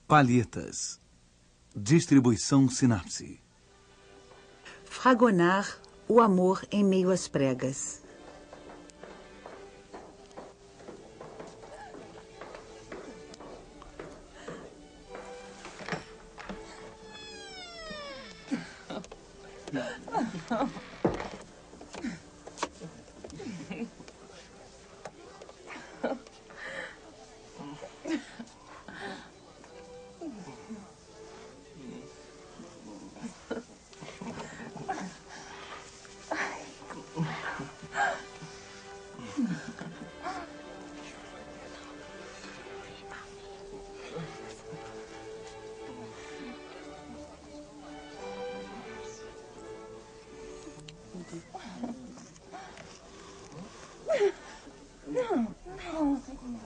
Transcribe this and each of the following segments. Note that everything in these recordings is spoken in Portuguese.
Palhetas. Distribuição Sinapse. Fragonard, o amor em meio às pregas.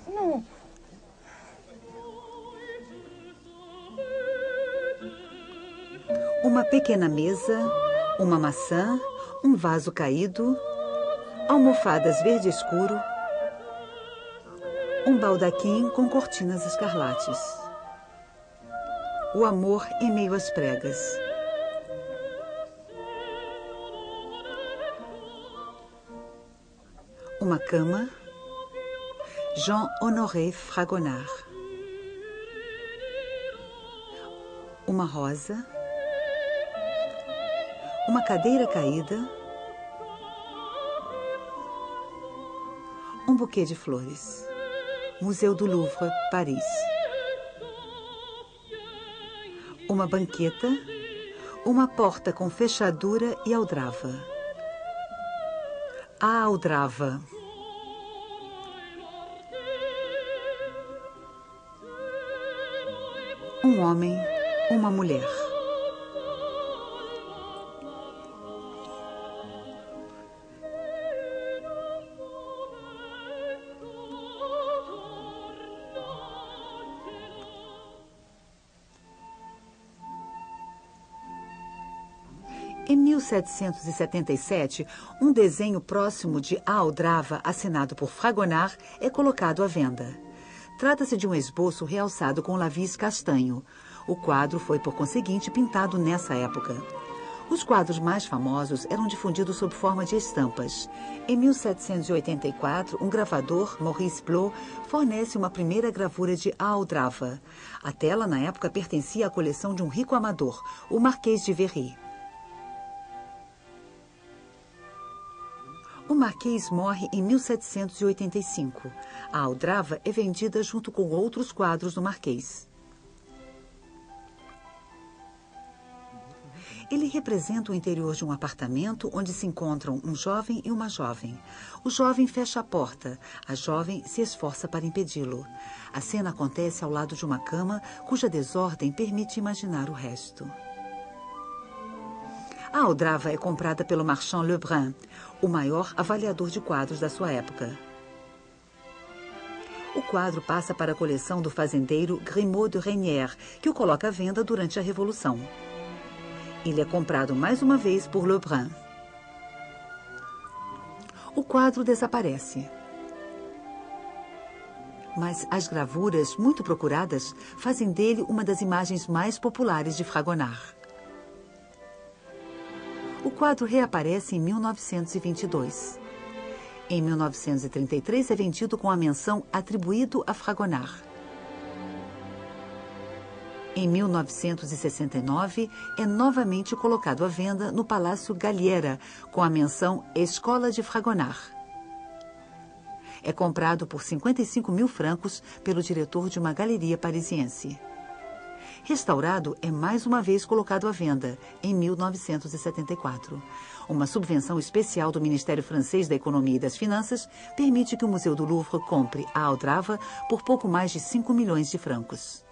Não. Uma pequena mesa, uma maçã, um vaso caído, almofadas verde escuro, um baldaquim com cortinas escarlates. O amor em meio às pregas. Uma cama, Jean-Honoré Fragonard. Uma rosa, uma cadeira caída, um buquê de flores. Museu do Louvre, Paris. Uma banqueta, uma porta com fechadura e aldrava. A aldrava. Um homem, uma mulher. Em 1777, um desenho próximo de A Aldrava, assinado por Fragonard, é colocado à venda. Trata-se de um esboço realçado com lavis castanho. O quadro foi, por conseguinte, pintado nessa época. Os quadros mais famosos eram difundidos sob forma de estampas. Em 1784, um gravador, Maurice Blot, fornece uma primeira gravura de A Aldrava. A tela, na época, pertencia à coleção de um rico amador, o Marquês de Very. O Marquês morre em 1785. A aldrava é vendida junto com outros quadros do Marquês. Ele representa o interior de um apartamento onde se encontram um jovem e uma jovem. O jovem fecha a porta. A jovem se esforça para impedi-lo. A cena acontece ao lado de uma cama, cuja desordem permite imaginar o resto. A aldrava é comprada pelo Marchand Lebrun, o maior avaliador de quadros da sua época. O quadro passa para a coleção do fazendeiro Grimaud de Reynière, que o coloca à venda durante a Revolução. Ele é comprado mais uma vez por Lebrun. O quadro desaparece. Mas as gravuras, muito procuradas, fazem dele uma das imagens mais populares de Fragonard. O quadro reaparece em 1922. Em 1933 é vendido com a menção atribuído a Fragonard. Em 1969 é novamente colocado à venda no Palácio Galliera com a menção Escola de Fragonard. É comprado por 55 mil francos pelo diretor de uma galeria parisiense. Restaurado, é mais uma vez colocado à venda, em 1974. Uma subvenção especial do Ministério Francês da Economia e das Finanças permite que o Museu do Louvre compre a aldrava por pouco mais de 5 milhões de francos.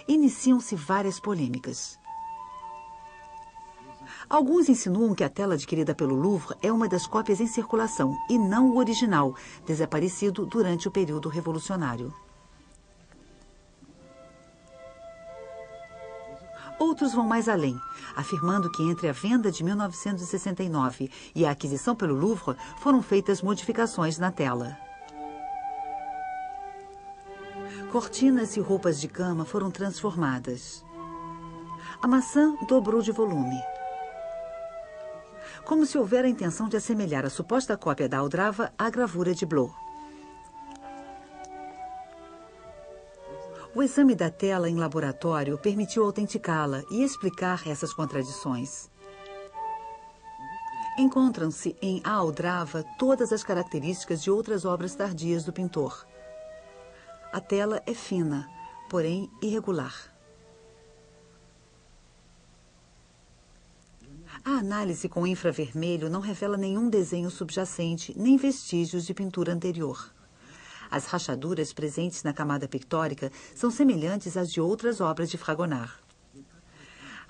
Iniciam-se várias polêmicas. Alguns insinuam que a tela adquirida pelo Louvre é uma das cópias em circulação e não o original, desaparecido durante o período revolucionário. Outros vão mais além, afirmando que entre a venda de 1969 e a aquisição pelo Louvre foram feitas modificações na tela. Cortinas e roupas de cama foram transformadas. A maçã dobrou de volume. Como se houvera a intenção de assemelhar a suposta cópia da aldrava à gravura de Blot. O exame da tela em laboratório permitiu autenticá-la e explicar essas contradições. Encontram-se em A Aldrava todas as características de outras obras tardias do pintor. A tela é fina, porém irregular. A análise com infravermelho não revela nenhum desenho subjacente, nem vestígios de pintura anterior. As rachaduras presentes na camada pictórica são semelhantes às de outras obras de Fragonard.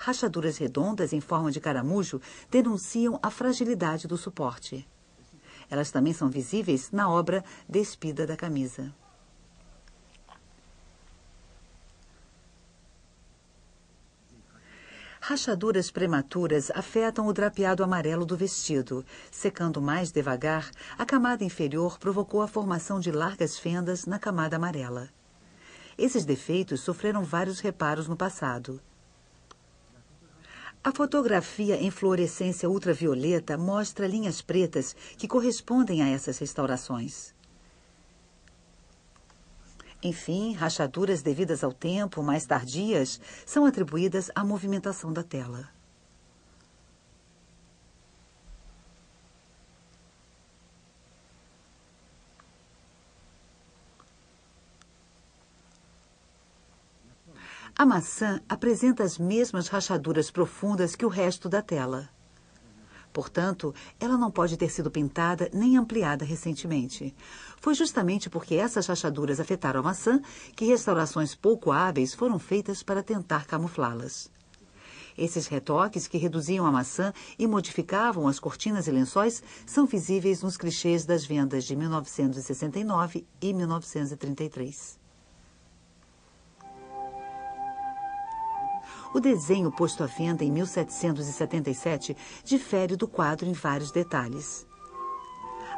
Rachaduras redondas em forma de caramujo denunciam a fragilidade do suporte. Elas também são visíveis na obra despida da camisa. Rachaduras prematuras afetam o drapeado amarelo do vestido. Secando mais devagar, a camada inferior provocou a formação de largas fendas na camada amarela. Esses defeitos sofreram vários reparos no passado. A fotografia em fluorescência ultravioleta mostra linhas pretas que correspondem a essas restaurações. Enfim, rachaduras devidas ao tempo, mais tardias, são atribuídas à movimentação da tela. A maçã apresenta as mesmas rachaduras profundas que o resto da tela. Portanto, ela não pode ter sido pintada nem ampliada recentemente. Foi justamente porque essas rachaduras afetaram a maçã que restaurações pouco hábeis foram feitas para tentar camuflá-las. Esses retoques que reduziam a maçã e modificavam as cortinas e lençóis são visíveis nos clichês das vendas de 1969 e 1933. O desenho posto à venda em 1777 difere do quadro em vários detalhes.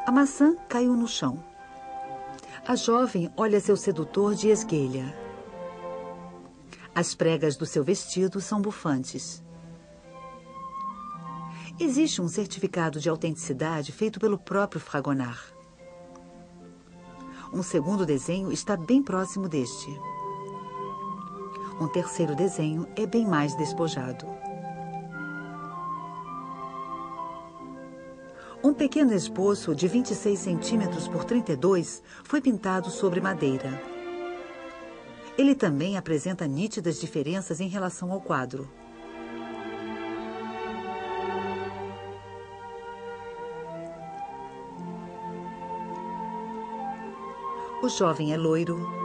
A maçã caiu no chão. A jovem olha seu sedutor de esguelha. As pregas do seu vestido são bufantes. Existe um certificado de autenticidade feito pelo próprio Fragonard. Um segundo desenho está bem próximo deste. Um terceiro desenho é bem mais despojado. Um pequeno esboço de 26 centímetros por 32 foi pintado sobre madeira. Ele também apresenta nítidas diferenças em relação ao quadro. O jovem é loiro.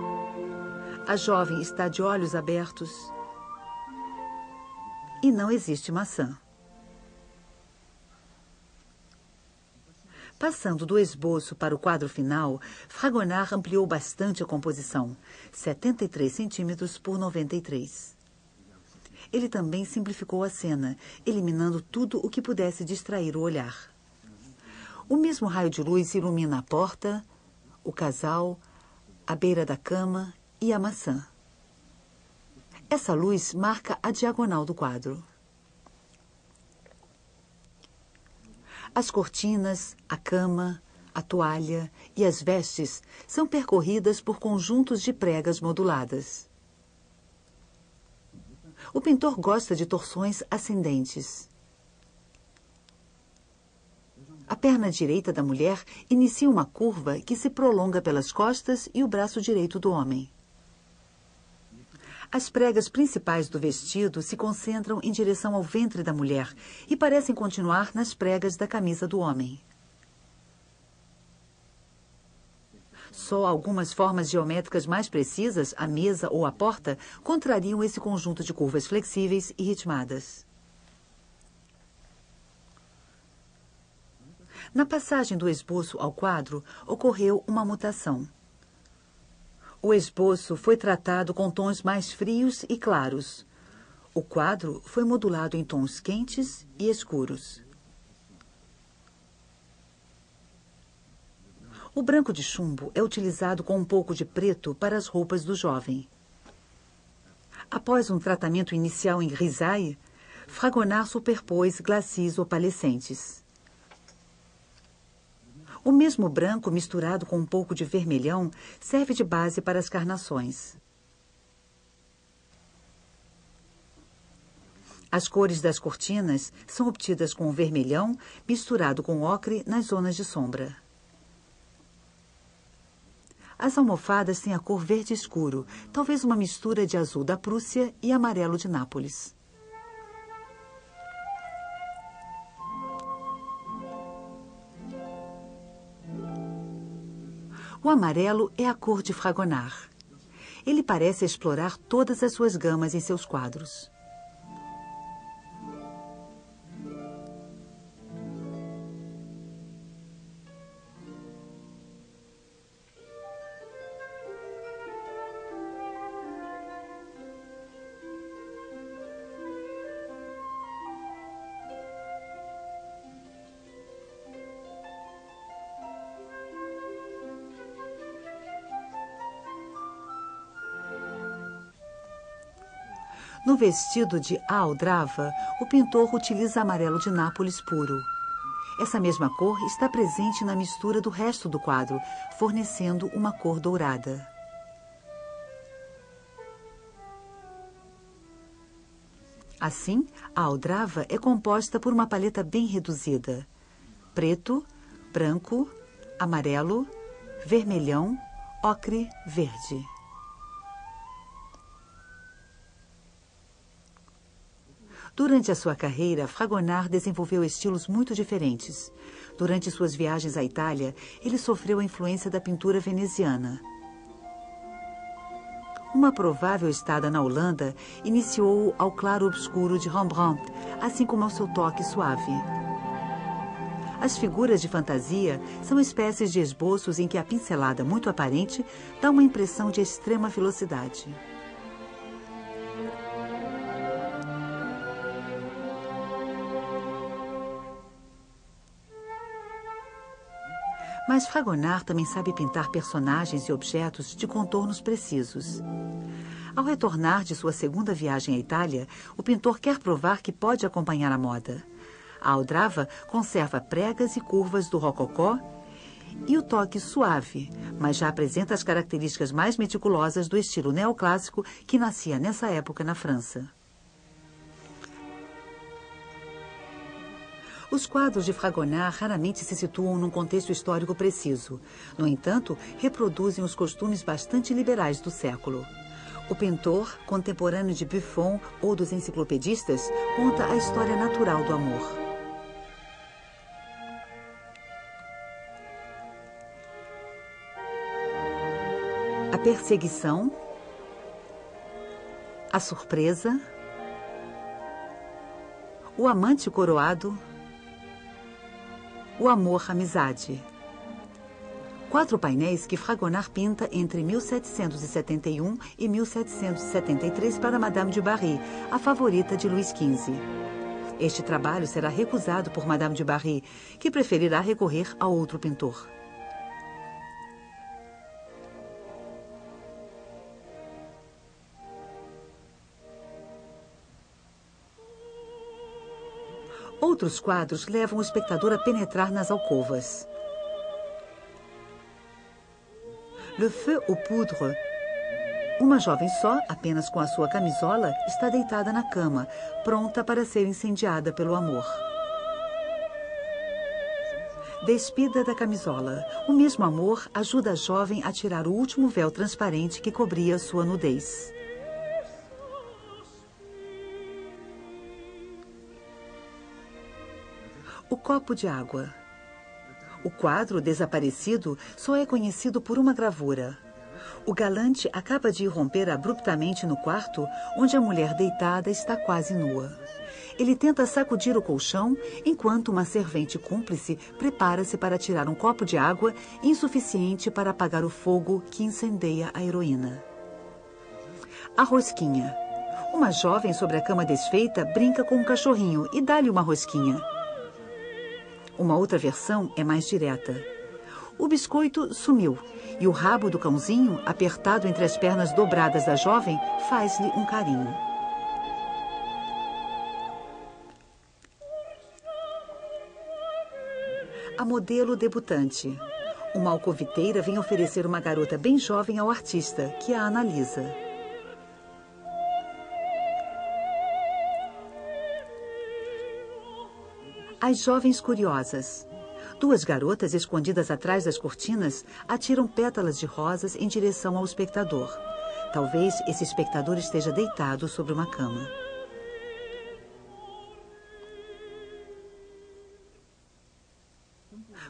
A jovem está de olhos abertos e não existe maçã. Passando do esboço para o quadro final, Fragonard ampliou bastante a composição, 73 centímetros por 93. Ele também simplificou a cena, eliminando tudo o que pudesse distrair o olhar. O mesmo raio de luz ilumina a porta, o casal, a beira da cama e a maçã. Essa luz marca a diagonal do quadro. As cortinas, a cama, a toalha e as vestes são percorridas por conjuntos de pregas moduladas. O pintor gosta de torções ascendentes. A perna direita da mulher inicia uma curva que se prolonga pelas costas e o braço direito do homem. As pregas principais do vestido se concentram em direção ao ventre da mulher e parecem continuar nas pregas da camisa do homem. Só algumas formas geométricas mais precisas, a mesa ou a porta, contrariam esse conjunto de curvas flexíveis e ritmadas. Na passagem do esboço ao quadro, ocorreu uma mutação. O esboço foi tratado com tons mais frios e claros. O quadro foi modulado em tons quentes e escuros. O branco de chumbo é utilizado com um pouco de preto para as roupas do jovem. Após um tratamento inicial em grisaille, Fragonard superpôs glacis opalescentes. O mesmo branco misturado com um pouco de vermelhão serve de base para as carnações. As cores das cortinas são obtidas com o vermelhão misturado com ocre nas zonas de sombra. As almofadas têm a cor verde escuro, talvez uma mistura de azul da Prússia e amarelo de Nápoles. O amarelo é a cor de Fragonard. Ele parece explorar todas as suas gamas em seus quadros. No vestido de Aldrava, o pintor utiliza amarelo de Nápoles puro. Essa mesma cor está presente na mistura do resto do quadro, fornecendo uma cor dourada. Assim, a Aldrava é composta por uma paleta bem reduzida: preto, branco, amarelo, vermelhão, ocre, verde. Durante a sua carreira, Fragonard desenvolveu estilos muito diferentes. Durante suas viagens à Itália, ele sofreu a influência da pintura veneziana. Uma provável estada na Holanda iniciou-o ao claro-obscuro de Rembrandt, assim como ao seu toque suave. As figuras de fantasia são espécies de esboços em que a pincelada muito aparente dá uma impressão de extrema velocidade. Mas Fragonard também sabe pintar personagens e objetos de contornos precisos. Ao retornar de sua segunda viagem à Itália, o pintor quer provar que pode acompanhar a moda. A Aldrava conserva pregas e curvas do rococó e o toque suave, mas já apresenta as características mais meticulosas do estilo neoclássico que nascia nessa época na França. Os quadros de Fragonard raramente se situam num contexto histórico preciso. No entanto, reproduzem os costumes bastante liberais do século. O pintor, contemporâneo de Buffon ou dos enciclopedistas, conta a história natural do amor. A perseguição, a surpresa, o amante coroado, o amor-amizade. 4 painéis que Fragonard pinta entre 1771 e 1773 para Madame du Barry, a favorita de Luís XV. Este trabalho será recusado por Madame du Barry, que preferirá recorrer a outro pintor. Outros quadros levam o espectador a penetrar nas alcovas. Le Feu aux Poudres. Uma jovem só, apenas com a sua camisola, está deitada na cama, pronta para ser incendiada pelo amor. Despida da camisola. O mesmo amor ajuda a jovem a tirar o último véu transparente que cobria sua nudez. O copo de água. O quadro desaparecido só é conhecido por uma gravura. O galante acaba de irromper abruptamente no quarto, onde a mulher deitada está quase nua. Ele tenta sacudir o colchão, enquanto uma servente cúmplice prepara-se para tirar um copo de água insuficiente para apagar o fogo que incendeia a heroína. A rosquinha. Uma jovem sobre a cama desfeita brinca com um cachorrinho e dá-lhe uma rosquinha. Uma outra versão é mais direta. O biscoito sumiu e o rabo do cãozinho, apertado entre as pernas dobradas da jovem, faz-lhe um carinho. A modelo debutante. Uma alcoviteira vem oferecer uma garota bem jovem ao artista, que a analisa. As jovens curiosas. Duas garotas escondidas atrás das cortinas atiram pétalas de rosas em direção ao espectador. Talvez esse espectador esteja deitado sobre uma cama.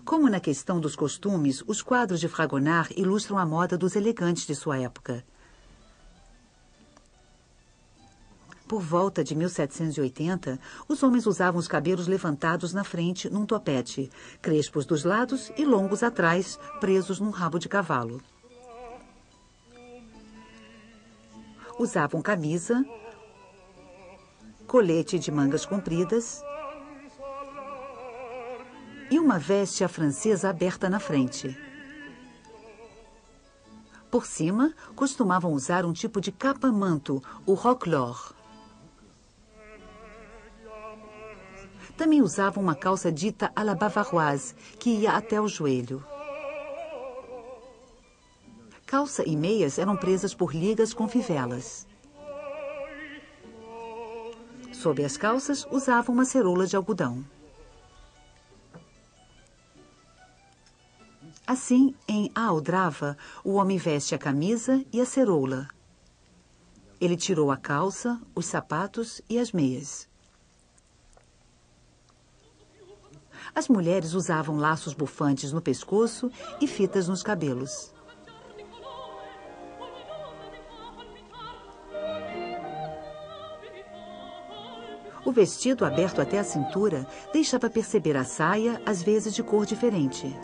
Como na questão dos costumes, os quadros de Fragonard ilustram a moda dos elegantes de sua época. Por volta de 1780, os homens usavam os cabelos levantados na frente num topete, crespos dos lados e longos atrás, presos num rabo de cavalo. Usavam camisa, colete de mangas compridas e uma veste à francesa aberta na frente. Por cima, costumavam usar um tipo de capa-manto, o roquelaure. Também usavam uma calça dita à la bavaroise, que ia até o joelho. Calça e meias eram presas por ligas com fivelas. Sob as calças, usavam uma ceroula de algodão. Assim, em A Aldrava, o homem veste a camisa e a ceroula. Ele tirou a calça, os sapatos e as meias. As mulheres usavam laços bufantes no pescoço e fitas nos cabelos. O vestido, aberto até a cintura, deixava perceber a saia, às vezes de cor diferente.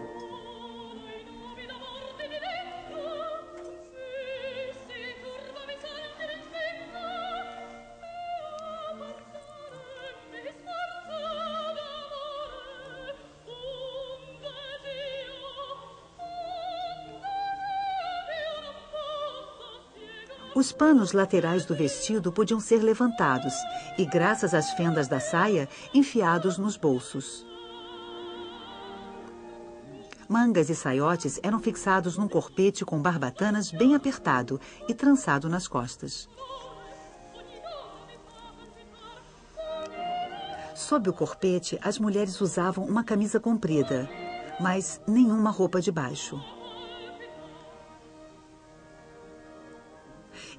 Os panos laterais do vestido podiam ser levantados e, graças às fendas da saia, enfiados nos bolsos. Mangas e saiotes eram fixados num corpete com barbatanas bem apertado e trançado nas costas. Sob o corpete, as mulheres usavam uma camisa comprida, mas nenhuma roupa de baixo.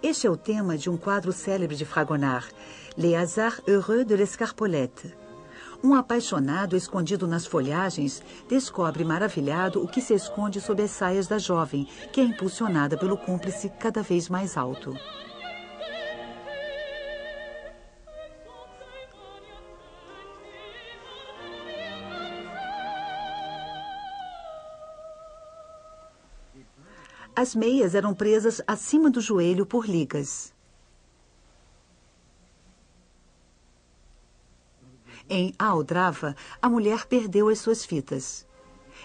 Este é o tema de um quadro célebre de Fragonard, Les Hasards Heureux de l'Escarpolette. Um apaixonado escondido nas folhagens descobre maravilhado o que se esconde sob as saias da jovem, que é impulsionada pelo cúmplice cada vez mais alto. As meias eram presas acima do joelho por ligas. Em A Aldrava, a mulher perdeu as suas fitas.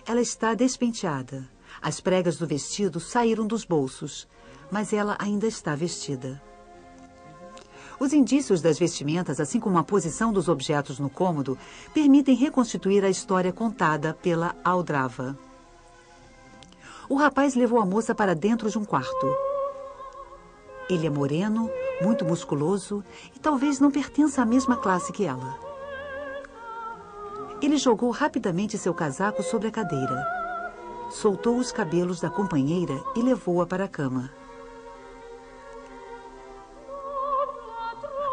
Ela está despenteada. As pregas do vestido saíram dos bolsos, mas ela ainda está vestida. Os indícios das vestimentas, assim como a posição dos objetos no cômodo, permitem reconstituir a história contada pela Aldrava. O rapaz levou a moça para dentro de um quarto. Ele é moreno, muito musculoso e talvez não pertença à mesma classe que ela. Ele jogou rapidamente seu casaco sobre a cadeira. Soltou os cabelos da companheira e levou-a para a cama.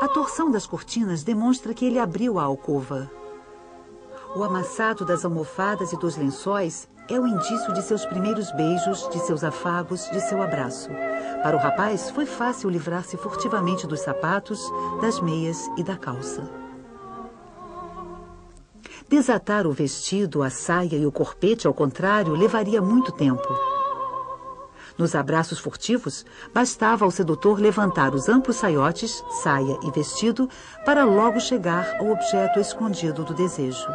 A torção das cortinas demonstra que ele abriu a alcova. O amassado das almofadas e dos lençóis é o indício de seus primeiros beijos, de seus afagos, de seu abraço. Para o rapaz, foi fácil livrar-se furtivamente dos sapatos, das meias e da calça. Desatar o vestido, a saia e o corpete, ao contrário, levaria muito tempo. Nos abraços furtivos, bastava ao sedutor levantar os amplos saiotes, saia e vestido, para logo chegar ao objeto escondido do desejo.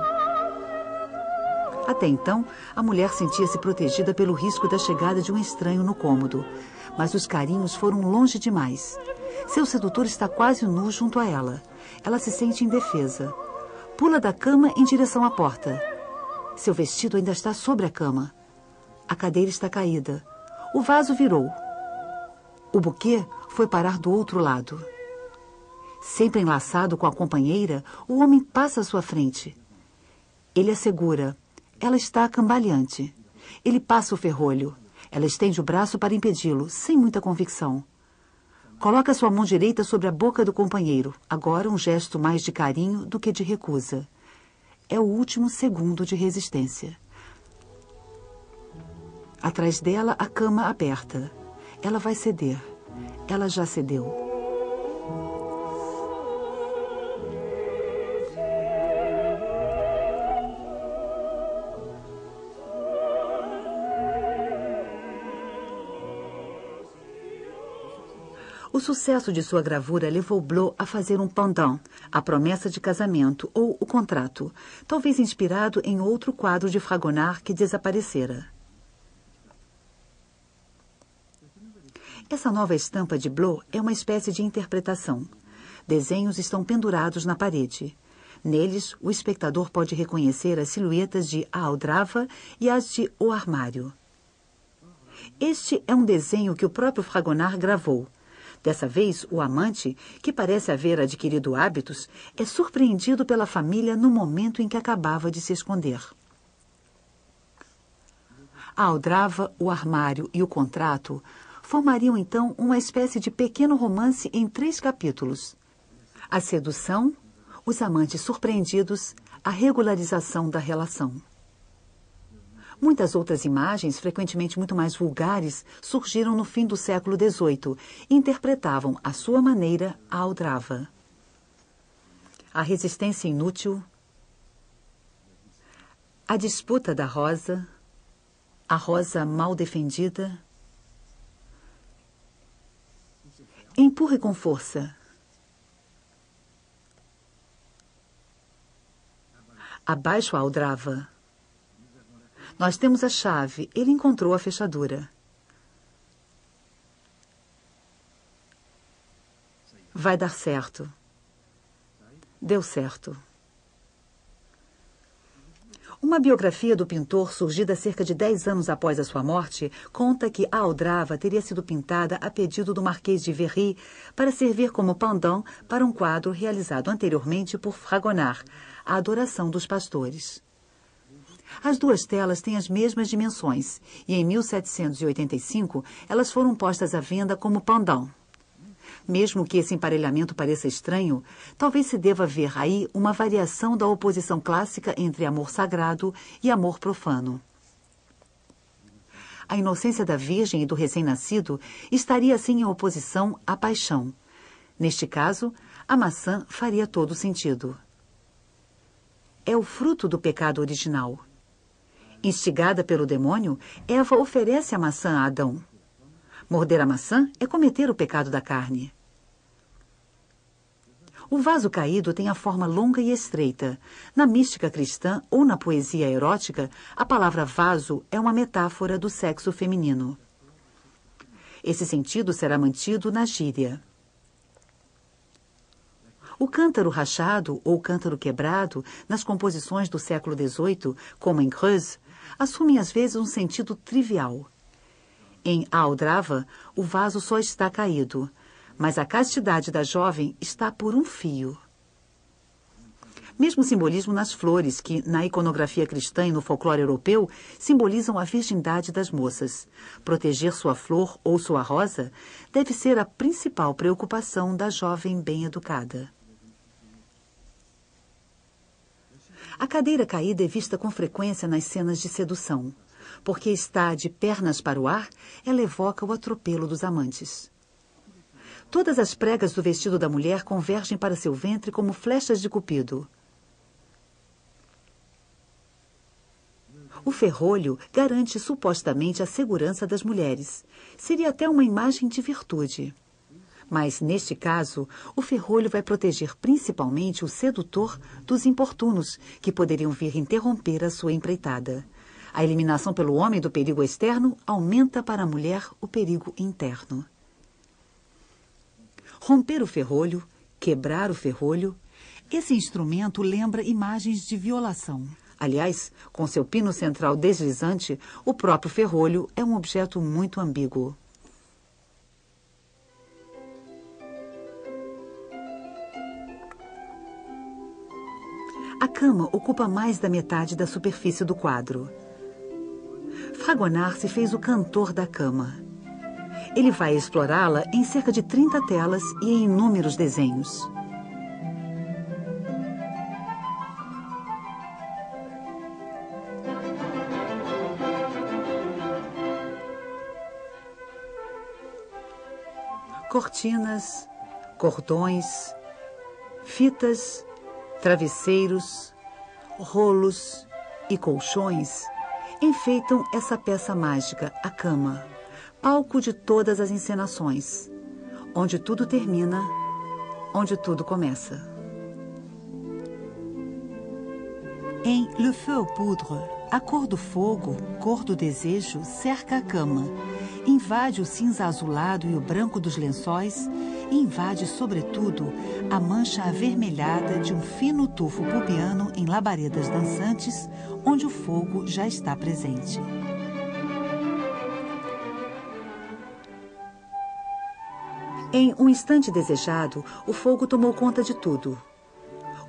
Até então, a mulher sentia-se protegida pelo risco da chegada de um estranho no cômodo. Mas os carinhos foram longe demais. Seu sedutor está quase nu junto a ela. Ela se sente indefesa. Pula da cama em direção à porta. Seu vestido ainda está sobre a cama. A cadeira está caída. O vaso virou. O buquê foi parar do outro lado. Sempre enlaçado com a companheira, o homem passa à sua frente. Ele a segura. Ela está cambaleante. Ele passa o ferrolho. Ela estende o braço para impedi-lo, sem muita convicção. Coloca sua mão direita sobre a boca do companheiro, agora um gesto mais de carinho do que de recusa. É o último segundo de resistência. Atrás dela, a cama aberta. Ela vai ceder. Ela já cedeu. O sucesso de sua gravura levou Blot a fazer um pendant, a promessa de casamento ou o contrato, talvez inspirado em outro quadro de Fragonard que desaparecera. Essa nova estampa de Blot é uma espécie de interpretação. Desenhos estão pendurados na parede. Neles, o espectador pode reconhecer as silhuetas de A Aldrava e as de O Armário. Este é um desenho que o próprio Fragonard gravou. Dessa vez, o amante, que parece haver adquirido hábitos, é surpreendido pela família no momento em que acabava de se esconder. A Aldrava, o Armário e o Contrato formariam, então, uma espécie de pequeno romance em 3 capítulos. A sedução, os amantes surpreendidos, a regularização da relação. Muitas outras imagens, frequentemente muito mais vulgares, surgiram no fim do século XVIII e interpretavam, à sua maneira, a Aldrava. A resistência inútil, a disputa da rosa, a rosa mal defendida. Empurre com força. Abaixo a Aldrava. Nós temos a chave. Ele encontrou a fechadura. Vai dar certo. Deu certo. Uma biografia do pintor, surgida cerca de 10 anos após a sua morte, conta que a Aldrava teria sido pintada a pedido do Marquês de Verry para servir como pendant para um quadro realizado anteriormente por Fragonard, A Adoração dos Pastores. As 2 telas têm as mesmas dimensões e, em 1785, elas foram postas à venda como pendant. Mesmo que esse emparelhamento pareça estranho, talvez se deva ver aí uma variação da oposição clássica entre amor sagrado e amor profano. A inocência da virgem e do recém-nascido estaria assim em oposição à paixão. Neste caso, a maçã faria todo sentido. É o fruto do pecado original. Instigada pelo demônio, Eva oferece a maçã a Adão. Morder a maçã é cometer o pecado da carne. O vaso caído tem a forma longa e estreita. Na mística cristã ou na poesia erótica, a palavra vaso é uma metáfora do sexo feminino. Esse sentido será mantido na gíria. O cântaro rachado ou cântaro quebrado, nas composições do século XVIII, como em Greuze, assumem às vezes um sentido trivial. Em A Aldrava, o vaso só está caído, mas a castidade da jovem está por um fio. Mesmo simbolismo nas flores, que, na iconografia cristã e no folclore europeu, simbolizam a virgindade das moças. Proteger sua flor ou sua rosa deve ser a principal preocupação da jovem bem-educada. A cadeira caída é vista com frequência nas cenas de sedução. Porque está de pernas para o ar, ela evoca o atropelo dos amantes. Todas as pregas do vestido da mulher convergem para seu ventre como flechas de Cupido. O ferrolho garante supostamente a segurança das mulheres. Seria até uma imagem de virtude. Mas, neste caso, o ferrolho vai proteger principalmente o sedutor dos importunos, que poderiam vir interromper a sua empreitada. A eliminação pelo homem do perigo externo aumenta para a mulher o perigo interno. Romper o ferrolho, quebrar o ferrolho, esse instrumento lembra imagens de violação. Aliás, com seu pino central deslizante, o próprio ferrolho é um objeto muito ambíguo. A cama ocupa mais da metade da superfície do quadro. Fragonard se fez o cantor da cama. Ele vai explorá-la em cerca de 30 telas e em inúmeros desenhos. Cortinas, cordões, fitas, travesseiros, rolos e colchões enfeitam essa peça mágica, a cama, palco de todas as encenações, onde tudo termina, onde tudo começa. Em Le Feu aux Poudres, a cor do fogo, cor do desejo, cerca a cama, invade o cinza azulado e o branco dos lençóis e invade, sobretudo, a mancha avermelhada de um fino tufo pubiano em labaredas dançantes, onde o fogo já está presente. Em um instante desejado, o fogo tomou conta de tudo.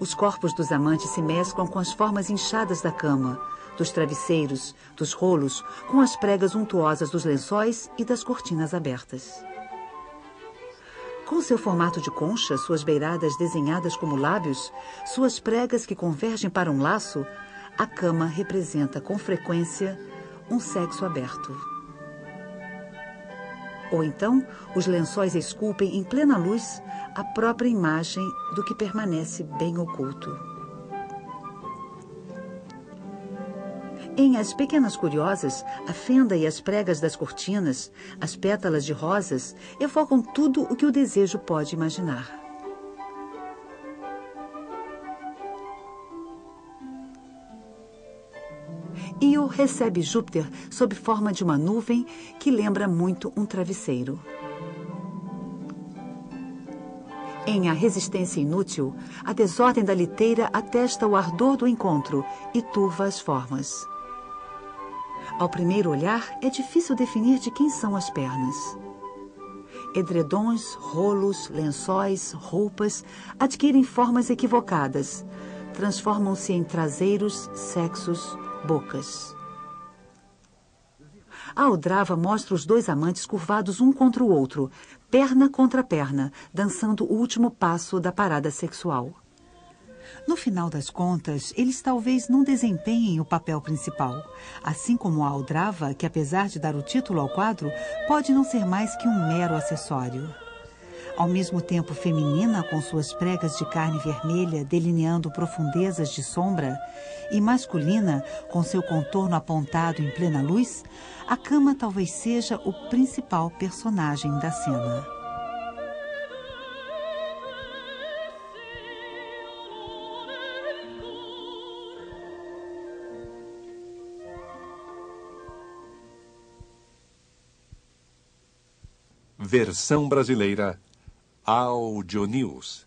Os corpos dos amantes se mesclam com as formas inchadas da cama, dos travesseiros, dos rolos, com as pregas untuosas dos lençóis e das cortinas abertas. Com seu formato de concha, suas beiradas desenhadas como lábios, suas pregas que convergem para um laço, a cama representa com frequência um sexo aberto. Ou então, os lençóis esculpem em plena luz a própria imagem do que permanece bem oculto. Em As Pequenas Curiosas, a fenda e as pregas das cortinas, as pétalas de rosas, evocam tudo o que o desejo pode imaginar. Io recebe Júpiter sob forma de uma nuvem que lembra muito um travesseiro. Em A Resistência Inútil, a desordem da liteira atesta o ardor do encontro e turva as formas. Ao primeiro olhar, é difícil definir de quem são as pernas. Edredons, rolos, lençóis, roupas adquirem formas equivocadas, transformam-se em traseiros, sexos, bocas. A aldrava mostra os dois amantes curvados um contra o outro, perna contra perna, dançando o último passo da parada sexual. No final das contas, eles talvez não desempenhem o papel principal, assim como a aldrava, que apesar de dar o título ao quadro, pode não ser mais que um mero acessório. Ao mesmo tempo feminina, com suas pregas de carne vermelha delineando profundezas de sombra, e masculina, com seu contorno apontado em plena luz, a cama talvez seja o principal personagem da cena. Versão brasileira Audio News.